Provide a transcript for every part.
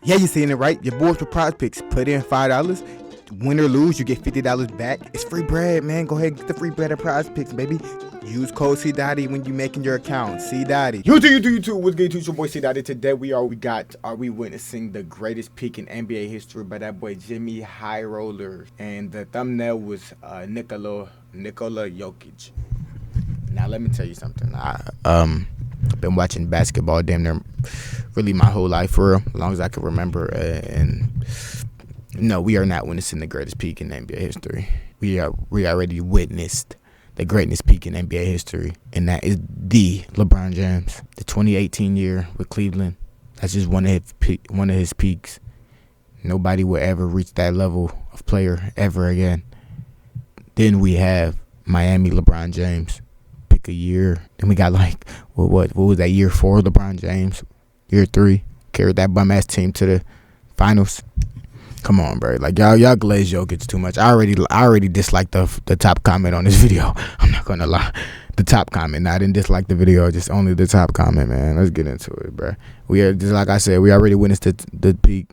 Yeah, you're saying it right. Your boys for prize picks. Put in $5. Win or lose, you get $50 back. It's free bread, man. Go ahead and get the free bread at prize picks, baby. Use code CDotty when you're making your account. CDotty. YouTube. What's good? It's your boy CDotty. Today are we witnessing the greatest peak in NBA history by that boy Jimmy High Roller. And the thumbnail was Nikola Jokic. Now let me tell you something. I've been watching basketball damn near really my whole life, for real, as long as I can remember. And no, we are not witnessing the greatest peak in NBA history. We already witnessed the greatest peak in NBA history, and that is the LeBron James. The 2018 year with Cleveland, that's just one of his peaks. Nobody will ever reach that level of player ever again. Then we have Miami LeBron James. Pick a year. Then we got like what was that, year 4 LeBron James? Year 3 carried that bum ass team to the finals. Come on, bro. Like y'all glaze Jokic too much. I already disliked the top comment on this video. I'm not gonna lie. The top comment. Nah, I didn't dislike the video, just only the top comment, man. Let's get into it, bro. We are just like I said, we already witnessed the peak.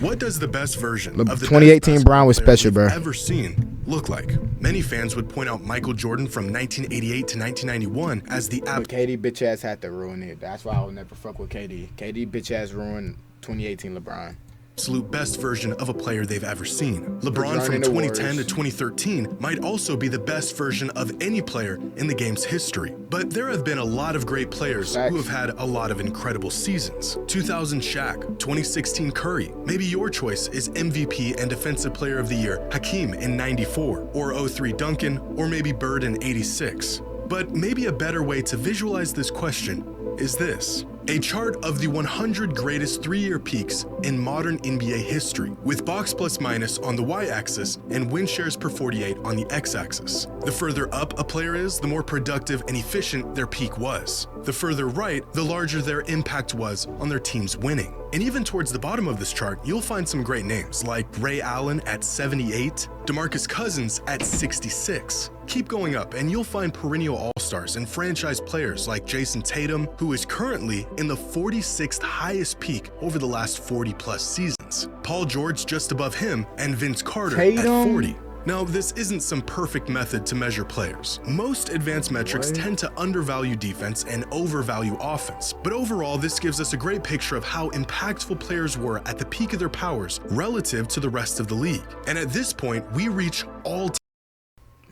What does the best version of the 2018 Brown was special, bro, ever seen look like? Many fans would point out Michael Jordan from 1988 to 1991 as the But KD bitch ass had to ruin it. That's why I would never fuck with KD. KD bitch ass ruined 2018 LeBron. Absolute best version of a player they've ever seen. LeBron from 2010 to 2013 might also be the best version of any player in the game's history. But there have been a lot of great players who have had a lot of incredible seasons. 2000 Shaq, 2016 Curry. Maybe your choice is MVP and Defensive Player of the Year Hakeem in 94, or 03 Duncan, or maybe Bird in 86. But maybe a better way to visualize this question is this: a chart of the 100 greatest 3-year peaks in modern NBA history, with box plus minus on the y-axis and win shares per 48 on the x-axis. The further up a player is, the more productive and efficient their peak was. The further right, the larger their impact was on their team's winning. And even towards the bottom of this chart, you'll find some great names like Ray Allen at 78, DeMarcus Cousins at 66. Keep going up and you'll find perennial all-stars and franchise players like Jason Tatum, who is currently in the 46th highest peak over the last 40-plus seasons. Paul George just above him, and Vince Carter at 40. Now, this isn't some perfect method to measure players. Most advanced metrics tend to undervalue defense and overvalue offense, but overall this gives us a great picture of how impactful players were at the peak of their powers relative to the rest of the league. And at this point, we reach all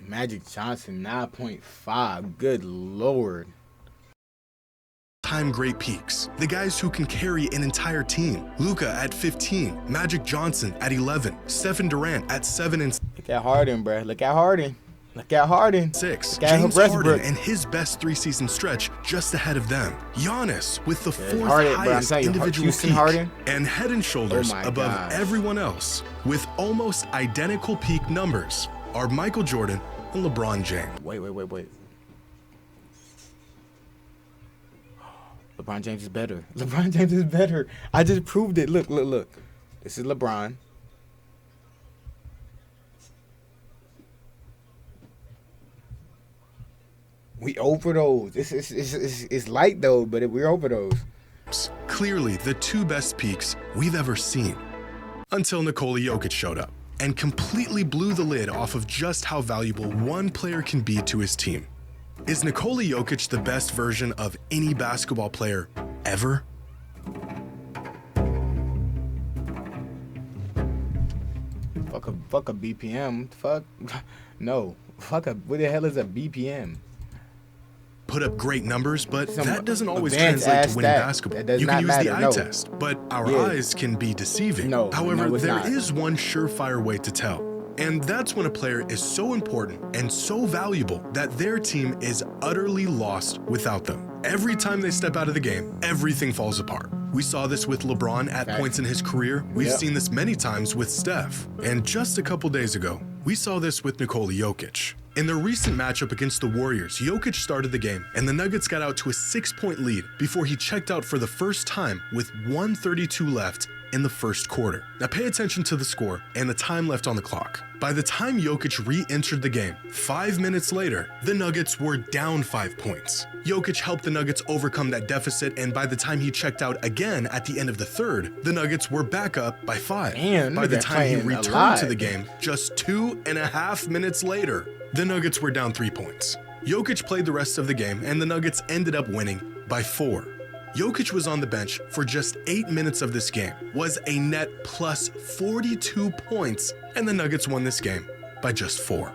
Magic Johnson 9.5. Good lord. Time great peaks. The guys who can carry an entire team. Luka at 15, Magic Johnson at 11, Stephen Durant at 7 and 6. Look at Harden, bro. Look at Harden. James Harden and his best 3-season stretch just ahead of them. Giannis with the 4th highest individual peak, and head and shoulders above everyone else with almost identical peak numbers are Michael Jordan and LeBron James. Wait. LeBron James is better. LeBron James is better. I just proved it. Look. This is LeBron. We over those. It's light though, but we're over those. Clearly the 2 best peaks we've ever seen. Until Nikola Jokic showed up and completely blew the lid off of just how valuable one player can be to his team. Is Nikola Jokic the best version of any basketball player ever? Fuck a BPM. Fuck. No. What the hell is a BPM? Put up great numbers, but that doesn't always translate to winning basketball. You can use the eye test, but our eyes can be deceiving. However, there is one surefire way to tell. And that's when a player is so important and so valuable that their team is utterly lost without them. Every time they step out of the game, everything falls apart. We saw this with LeBron at points in his career. We've seen this many times with Steph. And just a couple days ago, we saw this with Nikola Jokic. In their recent matchup against the Warriors, Jokic started the game, and the Nuggets got out to a 6-point lead before he checked out for the first time with 1:32 left in the first quarter. Now pay attention to the score and the time left on the clock. By the time Jokic re-entered the game, 5 minutes later, the Nuggets were down 5 points. Jokic helped the Nuggets overcome that deficit, and by the time he checked out again at the end of the third, the Nuggets were back up by 5. Man, by the time he returned to the game, just 2.5 minutes later, the Nuggets were down 3 points. Jokic played the rest of the game, and the Nuggets ended up winning by 4. Jokic was on the bench for just 8 minutes of this game, was a net plus 42 points, and the Nuggets won this game by just 4.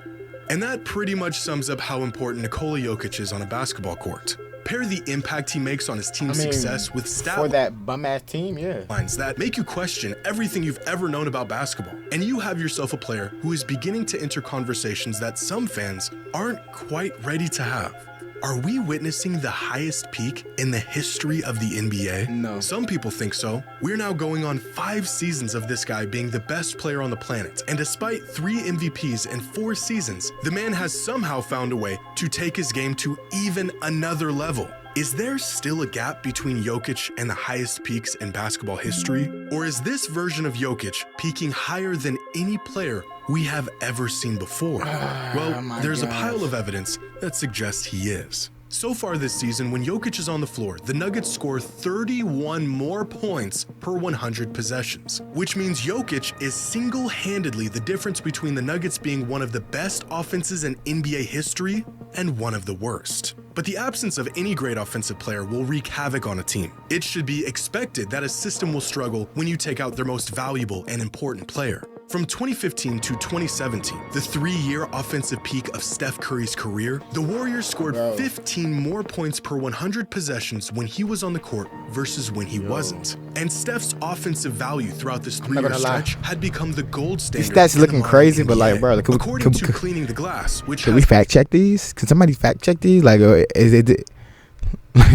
And that pretty much sums up how important Nikola Jokic is on a basketball court. Pair the impact he makes on his team's success with stat for that bum-ass team, lines that make you question everything you've ever known about basketball. And you have yourself a player who is beginning to enter conversations that some fans aren't quite ready to have. Are we witnessing the highest peak in the history of the NBA? No. Some people think so. We're now going on 5 seasons of this guy being the best player on the planet. And despite 3 MVPs in 4 seasons, the man has somehow found a way to take his game to even another level. Is there still a gap between Jokic and the highest peaks in basketball history? Or is this version of Jokic peaking higher than any player we have ever seen before? Well, there's a pile of evidence that suggests he is. So far this season, when Jokic is on the floor, the Nuggets score 31 more points per 100 possessions, which means Jokic is single-handedly the difference between the Nuggets being one of the best offenses in NBA history and one of the worst. But the absence of any great offensive player will wreak havoc on a team. It should be expected that a system will struggle when you take out their most valuable and important player. From 2015 to 2017, the 3-year offensive peak of Steph Curry's career, the Warriors scored 15 more points per 100 possessions when he was on the court versus when he wasn't. And Steph's offensive value throughout this 3-year stretch had become the gold standard. These stats looking crazy, but like, bro, according to Cleaning the Glass, which can we fact check these? Can somebody fact check these? Like, is it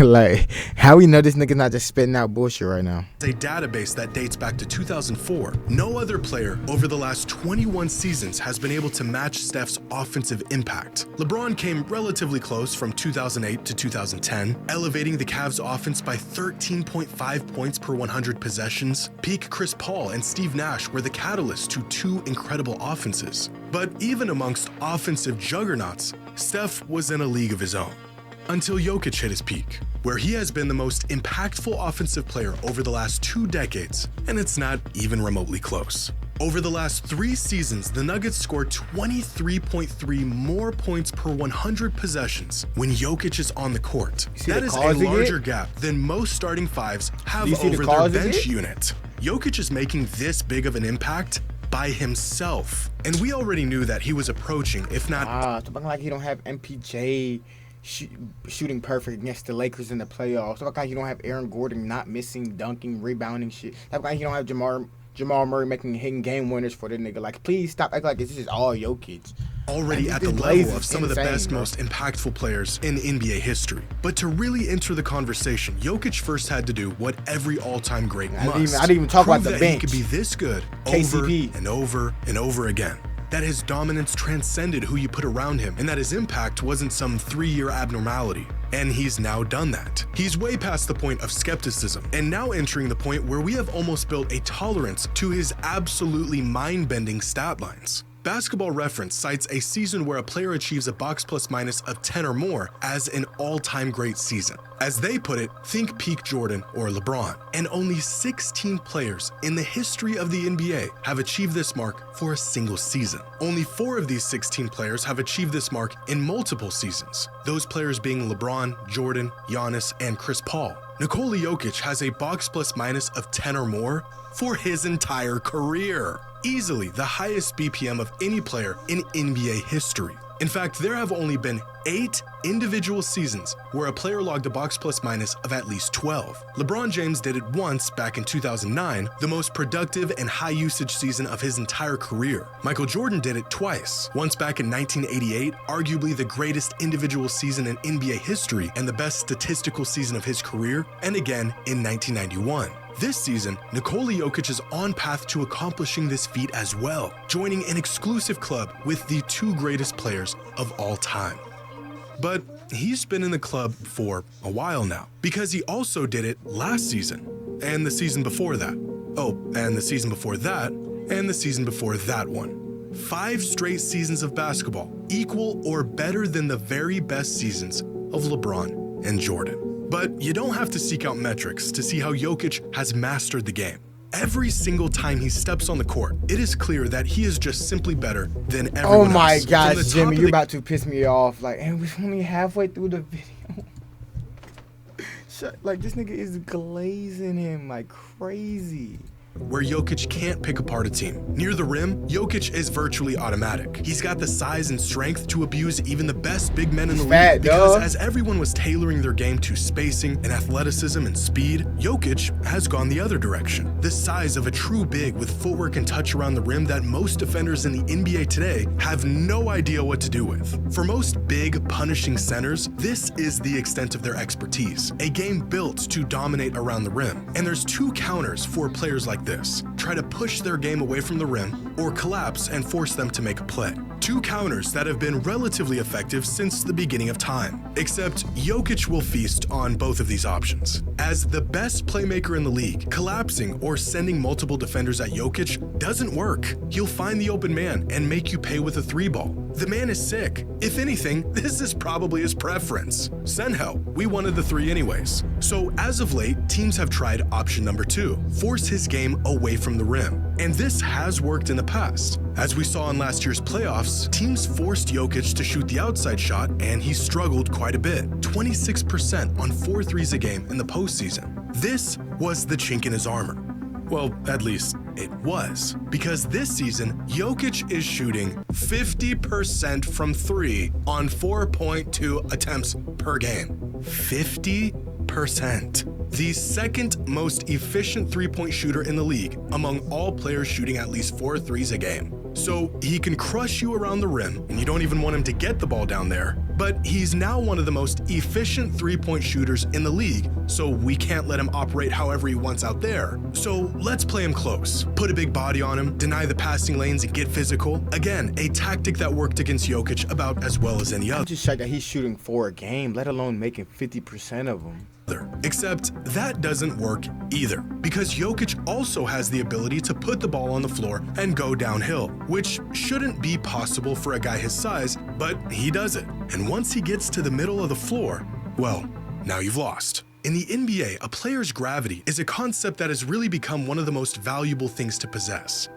like, how we know this nigga's not just spitting out bullshit right now? A database that dates back to 2004. No other player over the last 21 seasons has been able to match Steph's offensive impact. LeBron came relatively close from 2008 to 2010, elevating the Cavs' offense by 13.5 points per 100 possessions. Peak Chris Paul and Steve Nash were the catalyst to 2 incredible offenses. But even amongst offensive juggernauts, Steph was in a league of his own. Until Jokic hit his peak, where he has been the most impactful offensive player over the last 2 decades, and it's not even remotely close. Over the last 3 seasons, the Nuggets scored 23.3 more points per 100 possessions when Jokic is on the court. That is a larger gap than most starting fives have over their bench unit. Jokic is making this big of an impact by himself, and we already knew that he was approaching, if not like he don't have MPJ shooting perfect against the Lakers in the playoffs. That's why you don't have Aaron Gordon not missing, dunking, rebounding shit. That's why you don't have Jamal Murray making hitting game winners for the nigga. Like, please stop acting like this is all Jokic. Already at the level of some of the best, most impactful players in NBA history. But to really enter the conversation, Jokic first had to do what every all-time great must. I didn't even talk about the bench. He could be this good KCP. over and over and over again. That his dominance transcended who you put around him, and that his impact wasn't some 3-year abnormality. And he's now done that. He's way past the point of skepticism, and now entering the point where we have almost built a tolerance to his absolutely mind-bending stat lines. Basketball Reference cites a season where a player achieves a box plus minus of 10 or more as an all-time great season. As they put it, think peak Jordan or LeBron. And only 16 players in the history of the NBA have achieved this mark for a single season. Only 4 of these 16 players have achieved this mark in multiple seasons, those players being LeBron, Jordan, Giannis, and Chris Paul. Nikola Jokic has a box plus minus of 10 or more for his entire career. Easily the highest BPM of any player in NBA history. In fact, there have only been 8 individual seasons where a player logged a box plus minus of at least 12. LeBron James did it once back in 2009, the most productive and high usage season of his entire career. Michael Jordan did it twice, once back in 1988, arguably the greatest individual season in NBA history and the best statistical season of his career, and again in 1991. This season, Nikola Jokic is on path to accomplishing this feat as well, joining an exclusive club with the 2 greatest players of all time. But he's been in the club for a while now, because he also did it last season, and the season before that. Oh, and the season before that, and the season before that one. 5 straight seasons of basketball, equal or better than the very best seasons of LeBron and Jordan. But you don't have to seek out metrics to see how Jokic has mastered the game. Every single time he steps on the court, it is clear that he is just simply better than everyone else. Oh my gosh, From the top Jimmy, of you're the about to piss me off. Like, and we're only halfway through the video. Like, this nigga is glazing him like crazy. Where Jokic can't pick apart a team. Near the rim, Jokic is virtually automatic. He's got the size and strength to abuse even the best big men in the league. Because as everyone was tailoring their game to spacing and athleticism and speed, Jokic has gone the other direction. The size of a true big with footwork and touch around the rim that most defenders in the NBA today have no idea what to do with. For most big, punishing centers, this is the extent of their expertise. A game built to dominate around the rim. And there's 2 counters for players like this. Try to push their game away from the rim, or collapse and force them to make a play. 2 counters that have been relatively effective since the beginning of time. Except Jokic will feast on both of these options. As the best playmaker in the league, collapsing or sending multiple defenders at Jokic doesn't work. He'll find the open man and make you pay with a 3-ball. The man is sick. If anything, this is probably his preference. Send help. We wanted the 3 anyways. So as of late, teams have tried option number 2, force his game away from the rim. And this has worked in the past. As we saw in last year's playoffs, teams forced Jokic to shoot the outside shot, and he struggled quite a bit. 26% on 4 threes a game in the postseason. This was the chink in his armor. Well, at least it was. Because this season, Jokic is shooting 50% from 3 on 4.2 attempts per game. 50%. The second most efficient 3-point shooter in the league among all players shooting at least 4 threes a game. So he can crush you around the rim, and you don't even want him to get the ball down there. But he's now one of the most efficient 3-point shooters in the league, so we can't let him operate however he wants out there. So let's play him close. Put a big body on him, deny the passing lanes, and get physical. Again, a tactic that worked against Jokic about as well as any other. I'm just shocked that he's shooting 4 a game, let alone making 50% of them. Except that doesn't work either, because Jokic also has the ability to put the ball on the floor and go downhill, which shouldn't be possible for a guy his size, but he does it. And once he gets to the middle of the floor, well, now you've lost. In the NBA, a player's gravity is a concept that has really become one of the most valuable things to possess.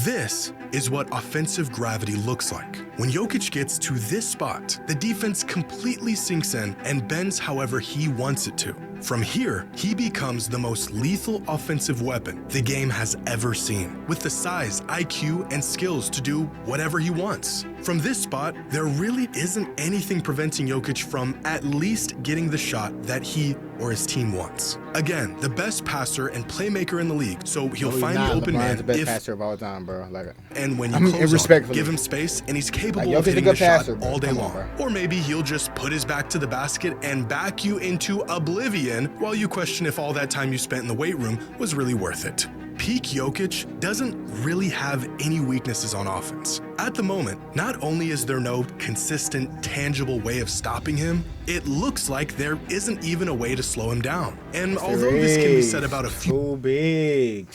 This is what offensive gravity looks like. When Jokic gets to this spot, the defense completely sinks in and bends however he wants it to. From here, he becomes the most lethal offensive weapon the game has ever seen, with the size, IQ, and skills to do whatever he wants. From this spot, there really isn't anything preventing Jokic from at least getting the shot that he or his team wants. Again, the best passer and playmaker in the league, so he'll find the open man the best passer of all time, bro. And when you close on him, give him space, and he's capable of hitting the shot all day long. Or maybe he'll just put his back to the basket and back you into oblivion while you question if all that time you spent in the weight room was really worth it. Peak Jokic doesn't really have any weaknesses on offense. At the moment, not only is there no consistent, tangible way of stopping him, it looks like there isn't even a way to slow him down. And although this can be said about a few... Too big.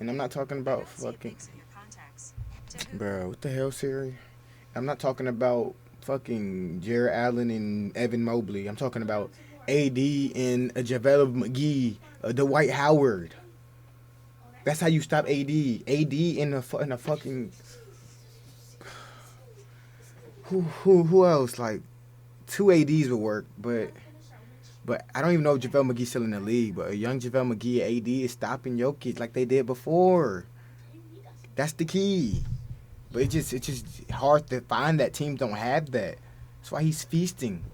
And I'm not talking about fucking... Bro, what the hell, Siri? I'm not talking about fucking Jared Allen and Evan Mobley. I'm talking about AD and JaVale McGee, Dwight Howard. That's how you stop AD. AD in a fucking... Who else? Like, 2 ADs would work, but I don't even know if JaVale McGee's still in the league, but a young JaVale McGee AD is stopping Jokic like they did before. That's the key. But it's just hard to find that. Teams don't have that. That's why he's feasting.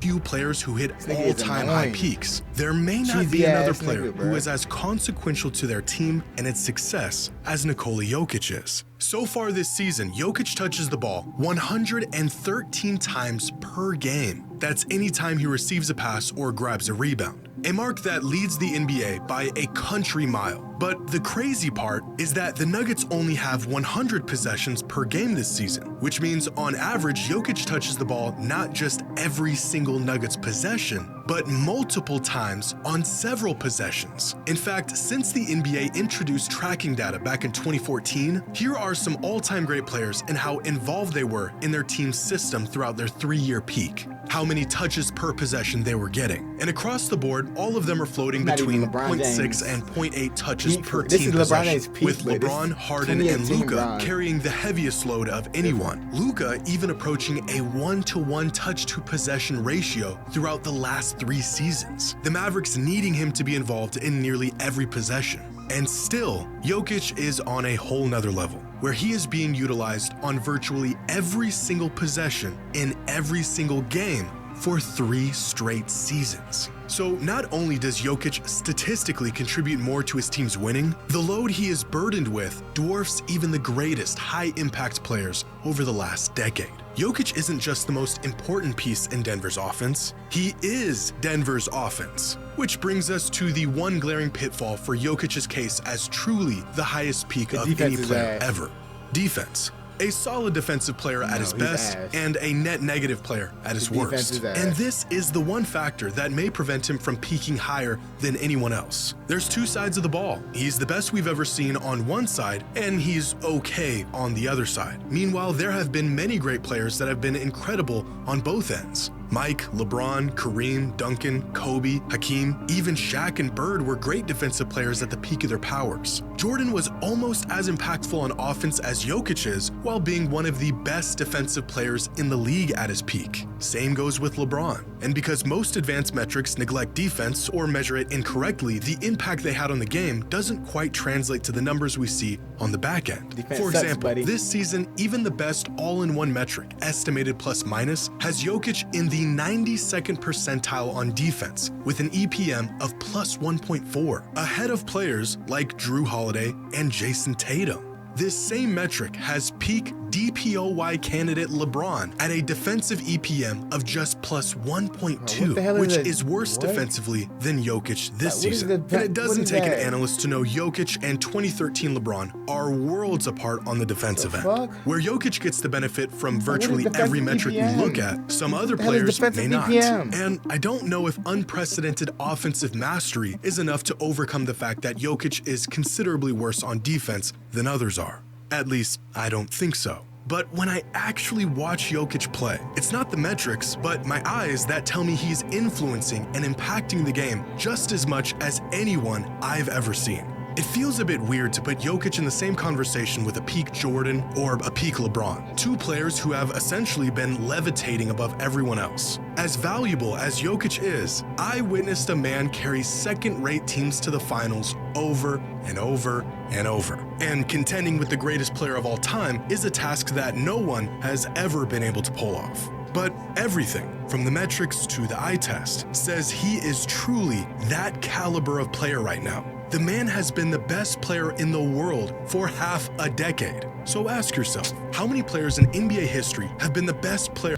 Few players who hit all-time high peaks. There may not be another player who is as consequential to their team and its success as Nikola Jokic is. So far this season, Jokic touches the ball 113 times per game. That's any time he receives a pass or grabs a rebound, a mark that leads the NBA by a country mile. But the crazy part is that the Nuggets only have 100 possessions per game this season, which means on average, Jokic touches the ball not just every single Nuggets possession, but multiple times on several possessions. In fact, since the NBA introduced tracking data back in 2014, here are some all-time great players and how involved they were in their team's system throughout their 3-year peak, how many touches per possession they were getting. And across the board, all of them are floating between 0.6 and 0.8 touches per team possession, with LeBron, Harden, and Luka carrying the heaviest load of anyone. Luka even approaching a 1-to-1 touch-to-possession ratio throughout the last 3 seasons, the Mavericks needing him to be involved in nearly every possession. And still, Jokic is on a whole nother level, where he is being utilized on virtually every single possession in every single game for 3 straight seasons. So not only does Jokic statistically contribute more to his team's winning, the load he is burdened with dwarfs even the greatest high-impact players over the last decade. Jokic isn't just the most important piece in Denver's offense, he is Denver's offense. Which brings us to the one glaring pitfall for Jokic's case as truly the highest peak of any player ever: defense. A solid defensive player at his best and a net negative player at his worst. And this is the one factor that may prevent him from peaking higher than anyone else. There's 2 sides of the ball. He's the best we've ever seen on one side, and he's okay on the other side. Meanwhile, there have been many great players that have been incredible on both ends. Mike, LeBron, Kareem, Duncan, Kobe, Hakeem, even Shaq and Bird were great defensive players at the peak of their powers. Jordan was almost as impactful on offense as Jokic is, while being one of the best defensive players in the league at his peak. Same goes with LeBron. And because most advanced metrics neglect defense or measure it incorrectly, the impact they had on the game doesn't quite translate to the numbers we see on the back end. For example, this season, even the best all-in-one metric, estimated plus minus, has Jokic in the 92nd percentile on defense with an EPM of plus 1.4, ahead of players like Drew Holiday and Jason Tatum. This same metric has peak DPOY candidate LeBron at a defensive EPM of just plus 1.2, which is worse defensively than Jokic this season. And it doesn't take an analyst to know Jokic and 2013 LeBron are worlds apart on the defensive end. Where Jokic gets the benefit from virtually every metric we look at, some other players may not. And I don't know if unprecedented offensive mastery is enough to overcome the fact that Jokic is considerably worse on defense than others are. At least, I don't think so. But when I actually watch Jokic play, it's not the metrics, but my eyes that tell me he's influencing and impacting the game just as much as anyone I've ever seen. It feels a bit weird to put Jokic in the same conversation with a peak Jordan or a peak LeBron, 2 players who have essentially been levitating above everyone else. As valuable as Jokic is, I witnessed a man carry second-rate teams to the finals over and over and over. And contending with the greatest player of all time is a task that no one has ever been able to pull off. But everything, from the metrics to the eye test, says he is truly that caliber of player right now. The man has been the best player in the world for half a decade. So ask yourself, how many players in NBA history have been the best player?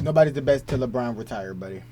Nobody's the best till LeBron retired, buddy.